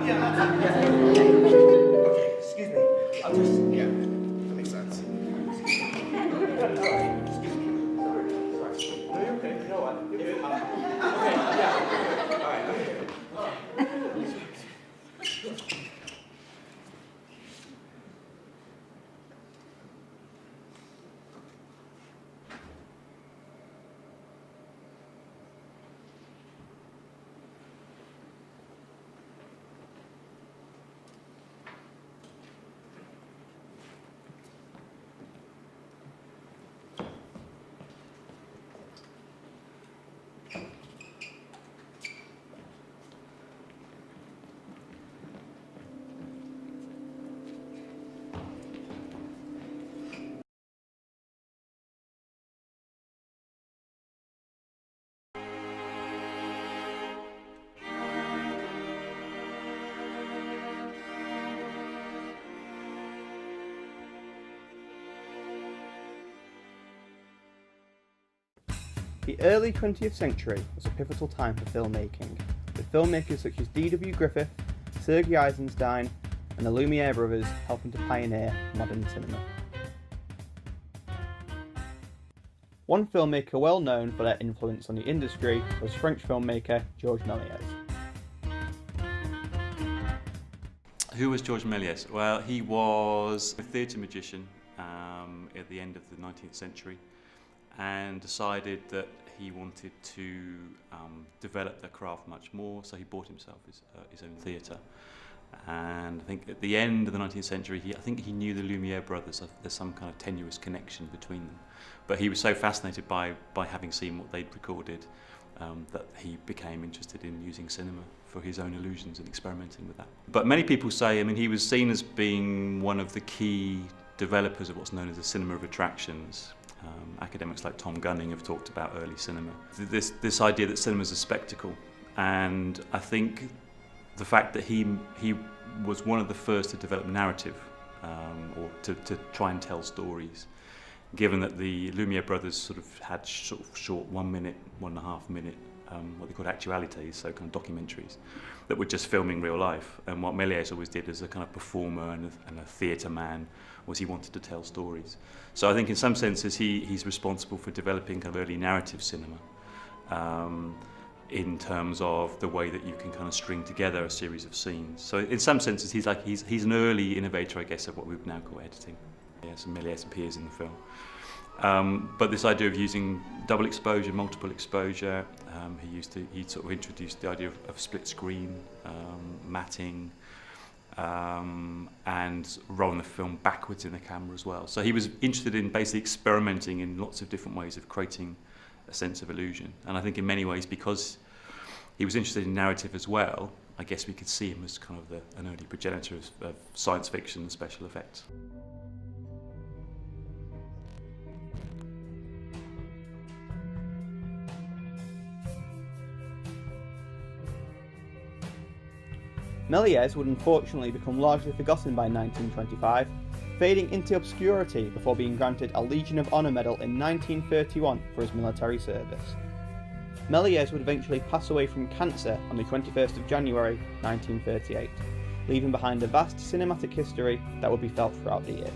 Okay, excuse me. I'll just, yeah, that makes sense. Sorry, excuse me. Sorry. No, you're okay. You know what? Okay, yeah. All right, okay. The early 20th century was a pivotal time for filmmaking, with filmmakers such as D.W. Griffith, Sergei Eisenstein, and the Lumiere brothers helping to pioneer modern cinema. One filmmaker well known for their influence on the industry was French filmmaker Georges Méliès. Who was Georges Méliès? Well, he was a theatre magician at the end of the 19th century, and decided that he wanted to develop the craft much more, so he bought himself his own theatre. And I think at the end of the 19th century, I think he knew the Lumiere brothers. There's some kind of tenuous connection between them. But he was so fascinated by having seen what they'd recorded that he became interested in using cinema for his own illusions and experimenting with that. But many people say, I mean, he was seen as being one of the key developers of what's known as the cinema of attractions. Academics like Tom Gunning have talked about early cinema. This idea that cinema is a spectacle, and I think the fact that he was one of the first to develop narrative, or to try and tell stories, given that the Lumiere brothers sort of had short 1 minute, 1.5 minute, what they called actualités, so kind of documentaries, that were just filming real life. And what Méliès always did as a kind of performer and a theatre man was he wanted to tell stories. So I think in some senses he's responsible for developing kind of early narrative cinema, in terms of the way that you can kind of string together a series of scenes. So in some senses he's an early innovator, I guess, of what we would now call editing. Yes, and Méliès appears in the film. But this idea of using double exposure, multiple exposure, he sort of introduced the idea of split screen, matting, and rolling the film backwards in the camera as well. So he was interested in basically experimenting in lots of different ways of creating a sense of illusion. And I think in many ways, because he was interested in narrative as well, I guess we could see him as kind of an early progenitor of science fiction and special effects. Méliès would unfortunately become largely forgotten by 1925, fading into obscurity before being granted a Legion of Honor medal in 1931 for his military service. Méliès would eventually pass away from cancer on the 21st of January 1938, leaving behind a vast cinematic history that would be felt throughout the years.